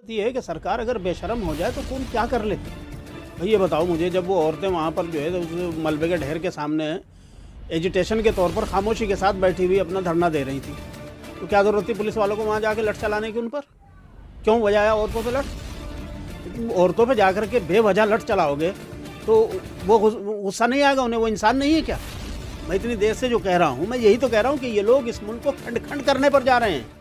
ये है कि सरकार अगर बेशर्म हो जाए तो कौन क्या कर ले। भाई ये बताओ मुझे, जब वो औरतें वहाँ पर जो है उस मलबे के ढेर के सामने एजिटेशन के तौर पर खामोशी के साथ बैठी हुई अपना धरना दे रही थी, तो क्या ज़रूरत थी पुलिस वालों को वहाँ जाके लठ चलाने की? उन पर क्यों बजाया औरतों पे लठ? औरतों पे जाकर के बेवजह लठ चलाओगे तो वो गुस्सा नहीं आएगा उन्हें? वो इंसान नहीं है क्या? मैं इतनी देर से जो कह रहा हूँ, मैं यही तो कह रहा हूँ कि ये लोग इस मुल्क को खंड खंड करने पर जा रहे हैं।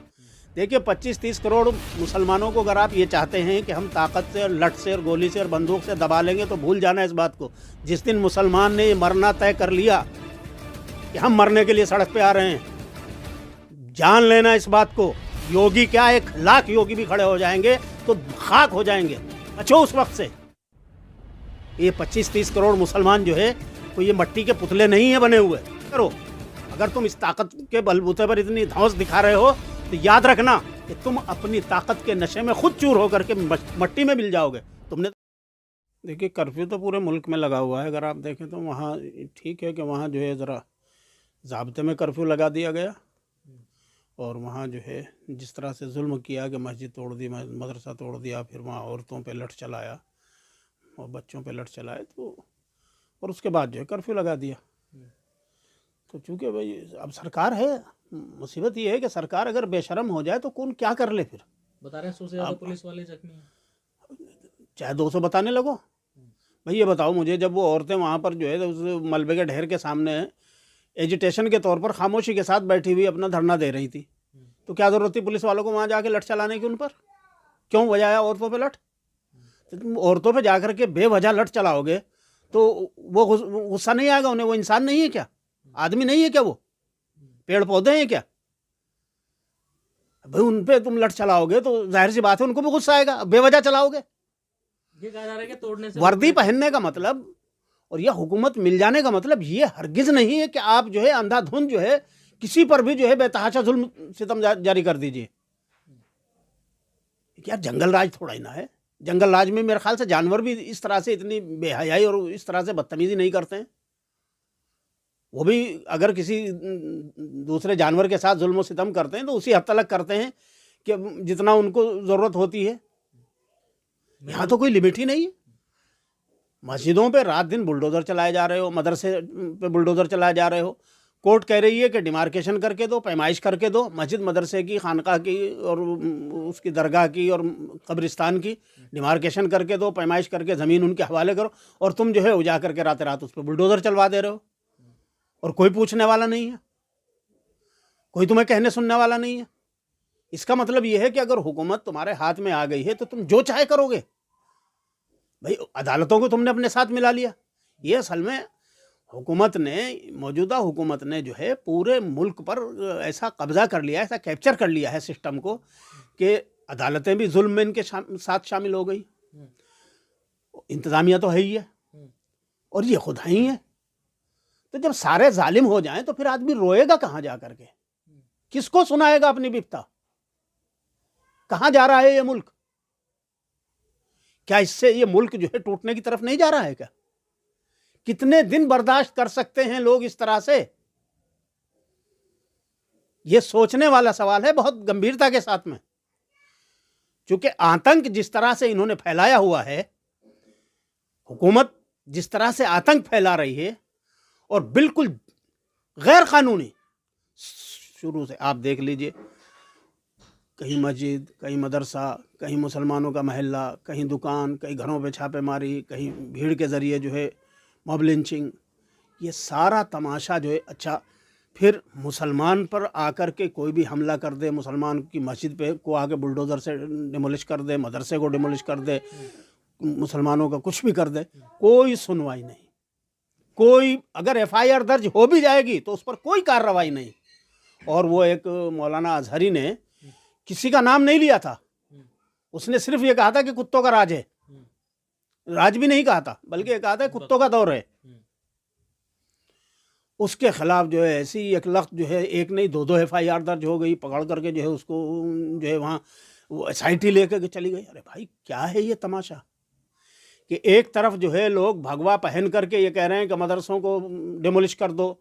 देखिए 25-30 करोड़ मुसलमानों को अगर आप ये चाहते हैं कि हम ताकत से और लठ से और गोली से और बंदूक से दबा लेंगे, तो भूल जाना इस बात को, जिस दिन मुसलमान ने ये मरना तय कर लिया कि हम मरने के लिए सड़क पे आ रहे हैं, जान लेना इस बात को। योगी क्या 1 लाख योगी भी खड़े हो जाएंगे तो खाक हो जाएंगे। बचो उस वक्त से। ये 25-30 करोड़ मुसलमान जो है तो ये मट्टी के पुतले नहीं है बने हुए। करो, अगर तुम इस ताकत के बलबूते पर इतनी धौंस दिखा रहे हो तो याद रखना कि तुम अपनी ताकत के नशे में खुद चूर होकर के मट्टी में मिल जाओगे। तुमने देखिए कर्फ्यू तो पूरे मुल्क में लगा हुआ है। अगर आप देखें तो वहाँ ठीक है कि वहाँ जो है ज़रा ज़ाब्ते में कर्फ्यू लगा दिया गया, और वहाँ जो है जिस तरह से जुल्म किया कि मस्जिद तोड़ दी, मदरसा तोड़ दिया, फिर वहाँ औरतों पे लठ चलाया और बच्चों पे लठ चलाए, तो और उसके बाद जो है कर्फ्यू लगा दिया। तो चूँकि भाई अब सरकार है, मुसीबत ये है कि सरकार अगर बेशर्म हो जाए तो कौन क्या कर ले। फिर बता रहे हैं 100 से ज़्यादा पुलिस वाले जख्मी हैं। चाहे 200 बताने लगो। भाई ये बताओ मुझे, जब वो औरतें वहाँ पर जो है उस मलबे के ढेर के सामने एजिटेशन के तौर पर खामोशी के साथ बैठी हुई अपना धरना दे रही थी, तो क्या ज़रूरत थी पुलिस वालों को वहाँ जाके लठ चलाने की? उन पर क्यों बजाया औरतों पे लठ? तो तुम औरतों पे जाकर के बेवजह लठ चलाओगे तो वो गुस्सा नहीं आएगा उन्हें? वो इंसान नहीं है क्या? आदमी नहीं है क्या? वो पेड़ पौधे हैं क्या? भाई उन पे तुम लठ चलाओगे तो जाहिर सी बात है उनको भी गुस्सा आएगा। बेवजह चलाओगे। ये कहा जा रहा है कि तोड़ने से वर्दी पहनने का मतलब और यह हुकूमत मिल जाने का मतलब ये हरगिज नहीं है कि आप जो है अंधाधुंध जो है किसी पर भी जो है बेतहाशा जुल्म सितम जारी कर दीजिए। क्या जंगल राज थोड़ा ही ना है? जंगल राज में मेरे ख्याल से जानवर भी इस तरह से इतनी बेहयाई और इस तरह से बदतमीजी नहीं करते हैं। वो भी अगर किसी दूसरे जानवर के साथ जुल्म सितम करते हैं तो उसी हद तक करते हैं कि जितना उनको ज़रूरत होती है। यहाँ तो कोई लिमिट ही नहीं है। मस्जिदों पे रात दिन बुलडोज़र चलाए जा रहे हो, मदरसे पे बुलडोज़र चलाए जा रहे हो। कोर्ट कह रही है कि डिमार्केशन करके दो, पैमाइश करके दो, मस्जिद मदरसे की, खानका की और उसकी दरगाह की और कब्रिस्तान की डिमार्केशन करके दो, पैमाइश करके ज़मीन उनके हवाले करो, और तुम जो है उजा करके रात रात उस पर बुलडोज़र चलवा दे रहे हो, और कोई पूछने वाला नहीं है, कोई तुम्हें कहने सुनने वाला नहीं है। इसका मतलब यह है कि अगर हुकूमत तुम्हारे हाथ में आ गई है तो तुम जो चाहे करोगे। भाई अदालतों को तुमने अपने साथ मिला लिया। ये असल में हुकूमत ने, मौजूदा हुकूमत ने जो है पूरे मुल्क पर ऐसा कब्जा कर लिया, ऐसा कैप्चर कर लिया है सिस्टम को कि अदालतें भी जुल्म में इनके साथ शामिल हो गई। इंतज़ामिया तो है ही है और ये खुद ही है। तो जब सारे जालिम हो जाएं तो फिर आदमी रोएगा कहाँ जा करके? किसको सुनाएगा अपनी विपता? कहाँ जा रहा है ये मुल्क? क्या इससे ये मुल्क जो है टूटने की तरफ नहीं जा रहा है क्या? कितने दिन बर्दाश्त कर सकते हैं लोग इस तरह से? ये सोचने वाला सवाल है बहुत गंभीरता के साथ में, क्योंकि आतंक जिस तरह से इन्होंने फैलाया हुआ है, हुकूमत जिस तरह से आतंक फैला रही है और बिल्कुल गैर कानूनी, शुरू से आप देख लीजिए, कहीं मस्जिद, कहीं मदरसा, कहीं मुसलमानों का महल्ला, कहीं दुकान, कहीं घरों पे छापेमारी, कहीं भीड़ के ज़रिए जो है मॉब लिंचिंग, ये सारा तमाशा जो है। अच्छा, फिर मुसलमान पर आकर के कोई भी हमला कर दे, मुसलमान की मस्जिद पे को आके बुलडोज़र से डिमोलिश कर दे, मदरसे को डिमोलिश कर दे, मुसलमानों का कुछ भी कर दे, कोई सुनवाई नहीं। कोई अगर FIR दर्ज हो भी जाएगी तो उस पर कोई कार्रवाई नहीं। और वो एक मौलाना अजहरी ने किसी का नाम नहीं लिया था, उसने सिर्फ ये कहा था कि कुत्तों का राज है। राज भी नहीं कहा था, बल्कि कहा था कुत्तों का दौर है। उसके खिलाफ जो है ऐसी एक लख्त जो है, एक नहीं 2-2 FIR दर्ज हो गई, पकड़ करके जो है उसको जो है वहाँ वो SIT लेकर के चली गई। अरे भाई क्या है ये तमाशा कि एक तरफ जो है लोग भगवा पहन करके ये कह रहे हैं कि मदरसों को डिमोलिश कर दो,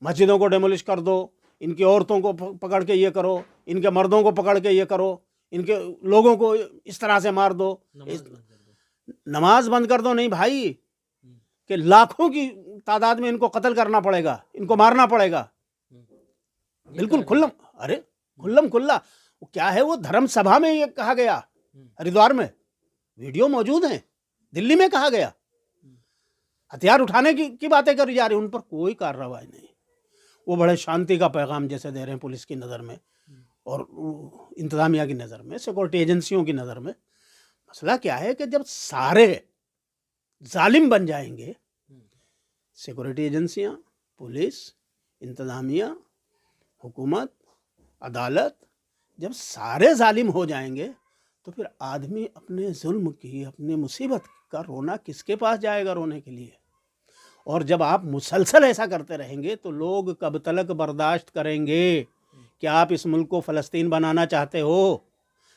मस्जिदों को डिमोलिश कर दो, इनकी औरतों को पकड़ के ये करो, इनके मर्दों को पकड़ के ये करो, इनके लोगों को इस तरह से मार दो, नमाज बंद कर दो। नमाज बंद कर दो, नहीं भाई, कि लाखों की तादाद में इनको कत्ल करना पड़ेगा, इनको मारना पड़ेगा। ये बिल्कुल कहा खुल्लम, अरे खुल्लम खुल्ला। वो क्या है, वो धर्म सभा में ये कहा गया, हरिद्वार में वीडियो मौजूद है, दिल्ली में कहा गया। हथियार उठाने की बातें करी जा रही, उन पर कोई कार्रवाई नहीं। वो बड़े शांति का पैगाम जैसे दे रहे हैं पुलिस की नज़र में और इंतज़ामिया की नज़र में, सिक्योरिटी एजेंसियों की नज़र में। मसला क्या है कि जब सारे जालिम बन जाएंगे, सिक्योरिटी एजेंसियां, पुलिस, इंतज़ामिया, हुकूमत, अदालत, जब सारे जालिम हो जाएंगे तो फिर आदमी अपने जुल्म की, अपने मुसीबत का रोना किसके पास जाएगा रोने के लिए? और जब आप मुसलसल ऐसा करते रहेंगे तो लोग कब तक बर्दाश्त करेंगे? क्या आप इस मुल्क को फ़लस्तीन बनाना चाहते हो?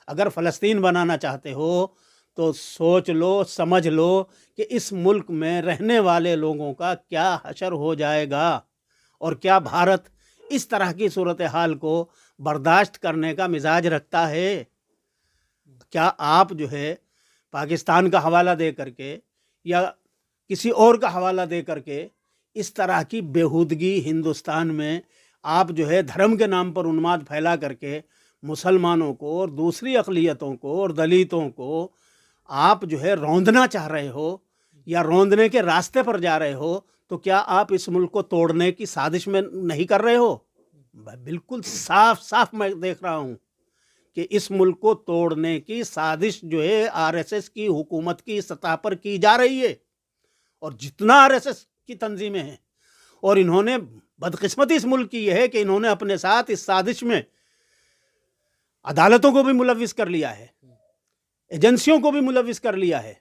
अगर फ़लस्तीन बनाना चाहते हो तो सोच लो, समझ लो कि इस मुल्क में रहने वाले लोगों का क्या हशर हो जाएगा, और क्या भारत इस तरह की सूरत हाल को बर्दाश्त करने का मिजाज रखता है? क्या आप जो है पाकिस्तान का हवाला दे करके या किसी और का हवाला दे करके इस तरह की बेहूदगी हिंदुस्तान में आप जो है धर्म के नाम पर उन्माद फैला करके मुसलमानों को और दूसरी अक़लियतों को और दलितों को आप जो है रौंदना चाह रहे हो या रौंदने के रास्ते पर जा रहे हो, तो क्या आप इस मुल्क को तोड़ने की साजिश में नहीं कर रहे हो? बिल्कुल साफ साफ मैं देख रहा हूँ कि इस मुल्क को तोड़ने की साजिश जो है आरएसएस की हुकूमत की सतह पर की जा रही है। और जितना आरएसएस की तंजीमें हैं, और इन्होंने बदकिस्मती इस मुल्क की यह है कि इन्होंने अपने साथ इस साजिश में अदालतों को भी मुलविस कर लिया है, एजेंसियों को भी मुलविस कर लिया है,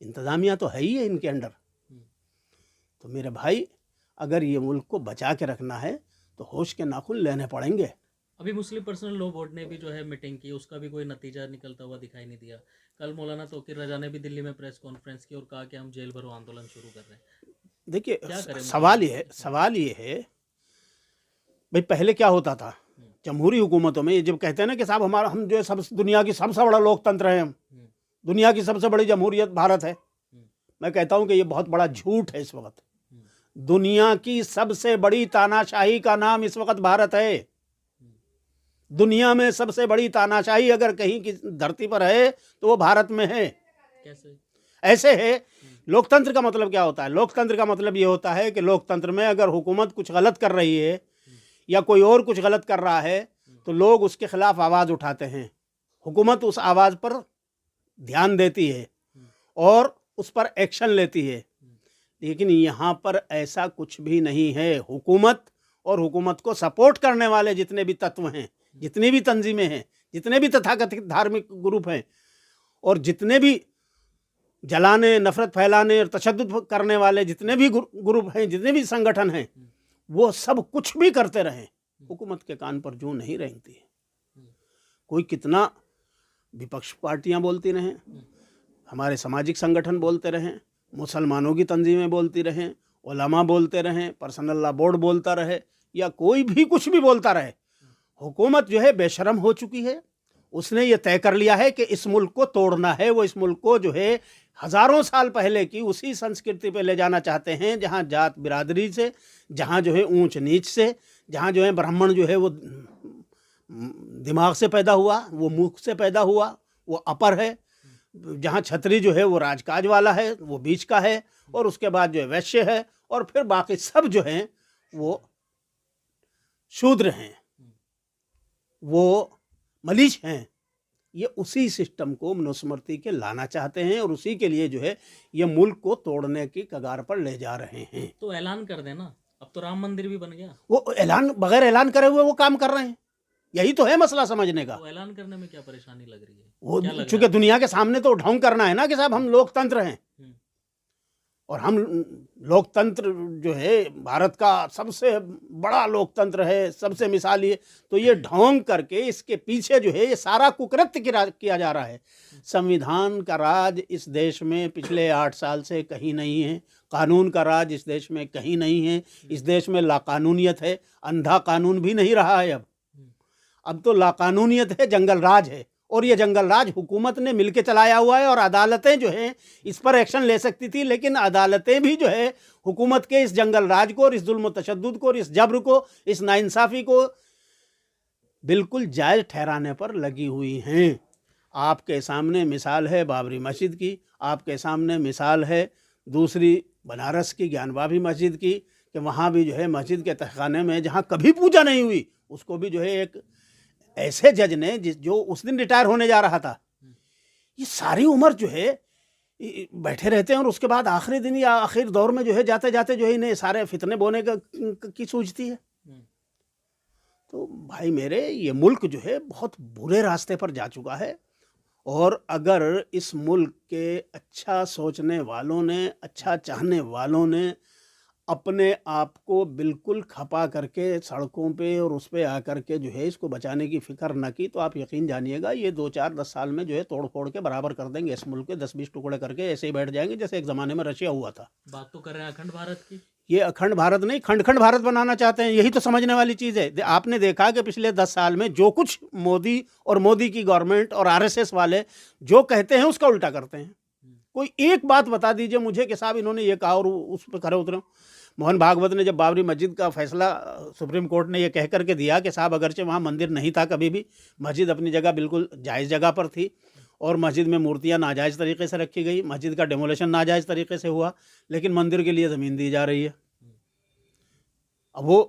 इंतज़ामिया तो है ही है इनके अंडर। तो मेरे भाई, अगर ये मुल्क को बचा के रखना है तो होश के नाखून लेने पड़ेंगे। अभी मुस्लिम पर्सनल लॉ बोर्ड ने भी जो है मीटिंग की, उसका भी कोई नतीजा निकलता हुआ दिखाई नहीं दिया। कल मौलाना तौकीर रजा ने भी दिल्ली में प्रेस कॉन्फ्रेंस की और कहा कि हम जेल भरो आंदोलन शुरू कर रहे हैं। देखिए, क्या करें? सवाल ये है भाई, पहले क्या होता था जमहूरी हुकूमतों में? ये जब कहते हैं ना कि साहब हम जो है सब दुनिया की सबसे बड़ा लोकतंत्र है, हम दुनिया की सबसे बड़ी जमहूरियत भारत है, मैं कहता हूं कि ये बहुत बड़ा झूठ है। इस वक्त दुनिया की सबसे बड़ी तानाशाही का नाम इस वक्त भारत है। दुनिया में सबसे बड़ी तानाशाही अगर कहीं की धरती पर है तो वो भारत में है। कैसे? ऐसे है। लोकतंत्र का मतलब क्या होता है? लोकतंत्र का मतलब ये होता है कि लोकतंत्र में अगर हुकूमत कुछ गलत कर रही है या कोई और कुछ गलत कर रहा है तो लोग उसके खिलाफ आवाज़ उठाते हैं, हुकूमत उस आवाज़ पर ध्यान देती है और उस पर एक्शन लेती है। लेकिन यहाँ पर ऐसा कुछ भी नहीं है। हुकूमत और हुकूमत को सपोर्ट करने वाले जितने भी तत्व हैं, जितनी भी तंजीमें हैं, जितने भी तथाकथित धार्मिक ग्रुप हैं और जितने भी जलाने, नफरत फैलाने और तशद्दुद करने वाले जितने भी ग्रुप हैं, जितने भी संगठन हैं, वो सब कुछ भी करते रहें, हुकूमत के कान पर जूं नहीं रेंगती। कोई कितना विपक्ष पार्टियां बोलती रहें, हमारे सामाजिक संगठन बोलते रहें, मुसलमानों की तंजीमें बोलती रहें, उलमा बोलते रहें, पर्सनल लॉ बोर्ड बोलता रहे या कोई भी कुछ भी बोलता रहे, हुकूमत जो है बेशरम हो चुकी है। उसने ये तय कर लिया है कि इस मुल्क को तोड़ना है। वो इस मुल्क को जो है हज़ारों साल पहले की उसी संस्कृति पे ले जाना चाहते हैं जहाँ जात बिरादरी से, जहाँ जो है ऊंच नीच से, जहाँ जो है ब्राह्मण जो है वो दिमाग से पैदा हुआ, वो मुख से पैदा हुआ, वो अपर है, जहाँ छतरी जो है वो राजकाज वाला है, वो बीच का है, और उसके बाद जो है वैश्य है, और फिर बाकी सब जो हैं वो शूद्र हैं, वो मलीच हैं। ये उसी सिस्टम को मनुस्मृति के लाना चाहते हैं और उसी के लिए जो है ये मुल्क को तोड़ने की कगार पर ले जा रहे हैं। तो ऐलान कर देना, अब तो राम मंदिर भी बन गया। वो ऐलान बगैर ऐलान करे हुए वो काम कर रहे हैं। यही तो है मसला समझने का। तो ऐलान करने में क्या परेशानी लग रही है? वो चूंकि दुनिया के सामने तो ढोंग करना है ना कि साहब हम लोकतंत्र हैं, और हम लोकतंत्र जो है भारत का सबसे बड़ा लोकतंत्र है, सबसे मिसाली है। तो ये ढोंग करके इसके पीछे जो है ये सारा कुकृत्य किया जा रहा है। संविधान का राज इस देश में पिछले 8 साल से कहीं नहीं है, कानून का राज इस देश में कहीं नहीं है। इस देश में लाकानूनियत है, अंधा कानून भी नहीं रहा है। अब तो लाकानूनियत है, जंगल राज है, और ये जंगल राज हुकूमत ने मिलके चलाया हुआ है, और अदालतें जो हैं इस पर एक्शन ले सकती थी, लेकिन अदालतें भी जो है हुकूमत के इस जंगल राज को और इस जुल्म तशद्दुद को और इस जब्र को, इस नाइंसाफ़ी को बिल्कुल जायज़ ठहराने पर लगी हुई हैं। आपके सामने मिसाल है बाबरी मस्जिद की, आपके सामने मिसाल है दूसरी बनारस की ज्ञानवापी मस्जिद की, कि वहाँ भी जो है मस्जिद के तहखाने में जहाँ कभी पूजा नहीं हुई, उसको भी जो है एक ऐसे जज ने जो उस दिन रिटायर होने जा रहा था, ये सारी उम्र जो है बैठे रहते हैं, और उसके बाद आखिरी दिन या आखिर दौर में जो है जाते जाते जो है इन्हें सारे फितने बोने की सूझती है। तो भाई मेरे, ये मुल्क जो है बहुत बुरे रास्ते पर जा चुका है, और अगर इस मुल्क के अच्छा सोचने वालों ने, अच्छा चाहने वालों ने अपने आप को बिल्कुल खपा करके सड़कों पे और उस पे आकर के जो है इसको बचाने की फ़िक्र न की, तो आप यकीन जानिएगा ये 2-4-10 साल में जो है तोड़ फोड़ के बराबर कर देंगे इस मुल्क के, 10-20 टुकड़े करके ऐसे ही बैठ जाएंगे जैसे एक ज़माने में रशिया हुआ था। बात तो कर रहे हैं अखंड भारत की। ये अखंड भारत नहीं, खंड खंड भारत बनाना चाहते हैं। यही तो समझने वाली चीज़ है। आपने देखा कि पिछले 10 साल में जो कुछ मोदी और मोदी की गवर्नमेंट और आरएसएस वाले जो कहते हैं उसका उल्टा करते हैं। कोई एक बात बता दीजिए मुझे कि साहब इन्होंने ये कहा और उस पर खरे उतरे। मोहन भागवत ने जब बाबरी मस्जिद का फैसला सुप्रीम कोर्ट ने ये कह करके दिया कि साहब अगरचे वहाँ मंदिर नहीं था कभी भी, मस्जिद अपनी जगह बिल्कुल जायज़ जगह पर थी, और मस्जिद में मूर्तियाँ नाजायज़ तरीके से रखी गई, मस्जिद का डेमोलेशन नाजायज़ तरीके से हुआ, लेकिन मंदिर के लिए ज़मीन दी जा रही है। अब वो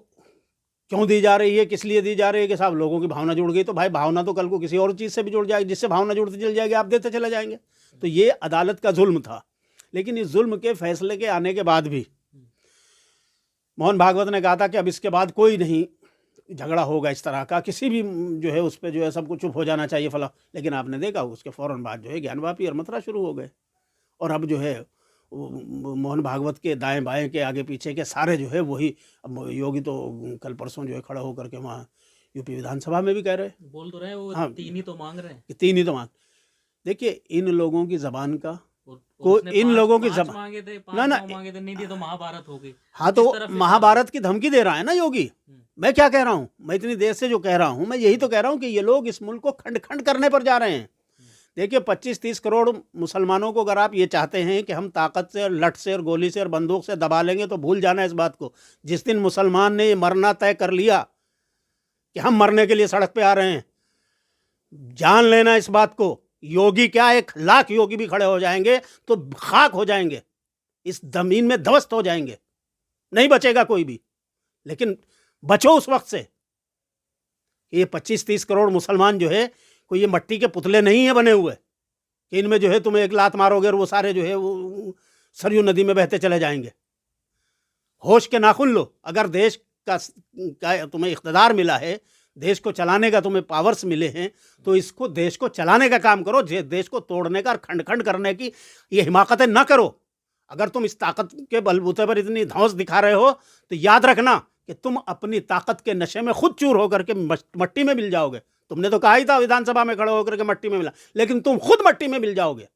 क्यों दी जा रही है, किस लिए दी जा रही है कि साहब लोगों की भावना जुड़ गई, तो भाई भावना तो कल को किसी और चीज़ से भी जुड़ जाएगी, जिससे भावना जुड़ती चल जाएगी, आप देते चले जाएंगे। तो ये अदालत का जुल्म था। लेकिन इस जुल्म के फैसले के आने के बाद भी मोहन भागवत ने कहा था कि अब इसके बाद कोई नहीं झगड़ा होगा इस तरह का, किसी भी जो है उस पर जो है सबको चुप हो जाना चाहिए फला। लेकिन आपने देखा उसके फ़ौरन बाद जो है ज्ञानवापी और मथुरा शुरू हो गए, और अब जो है मोहन भागवत के दाएं बाएं के आगे पीछे के सारे जो है वही। अब योगी तो कल परसों जो है खड़ा होकर के वहाँ यूपी विधानसभा में भी कह रहे हैं, बोल तो रहे हैं वो, हाँ, 3 ही तो मांग रहे हैं कि 3 ही तो मांग। देखिए इन लोगों की ज़बान का और को उसने इन 5 लोगों की 5 जबान, मांगे थे, 5 ना ना, 9 मांगे थे, नहीं दिए तो महाभारत हो गई। हाँ किस तो तरफ से महाभारत की धमकी दे रहा है ना योगी। मैं क्या कह रहा हूँ, मैं इतनी देर से जो कह रहा हूँ, मैं यही तो कह रहा हूँ कि ये लोग इस मुल्क को खंड खंड करने पर जा रहे हैं। देखिए 25-30 करोड़ मुसलमानों को अगर आप ये चाहते हैं कि हम ताकत से और लठ से और गोली से और बंदूक से दबा लेंगे, तो भूल जाना इस बात को, जिस दिन मुसलमान ने ये मरना तय कर लिया कि हम मरने के लिए सड़क पे आ रहे हैं, जान लेना इस बात को, योगी क्या 1 लाख योगी भी खड़े हो जाएंगे तो खाक हो जाएंगे, इस जमीन में ध्वस्त हो जाएंगे, नहीं बचेगा कोई भी। लेकिन बचो उस वक्त से। ये 25-30 करोड़ मुसलमान जो है कोई ये मट्टी के पुतले नहीं है बने हुए कि इनमें जो है तुम्हें एक लात मारोगे और वो सारे जो है वो सरयू नदी में बहते चले जाएंगे। होश के नाखुन लो। अगर देश का तुम्हें इख्तिदार मिला है, देश को चलाने का तुम्हें पावर्स मिले हैं, तो इसको देश को चलाने का काम करो, देश को तोड़ने का और खंड खंड करने की ये हिमाकतें ना करो। अगर तुम इस ताकत के बलबूते पर इतनी धौंस दिखा रहे हो तो याद रखना कि तुम अपनी ताकत के नशे में खुद चूर होकर के मट्टी में मिल जाओगे। तुमने तो कहा ही था विधानसभा में खड़े होकर के मट्टी में मिला, लेकिन तुम खुद मट्टी में मिल जाओगे।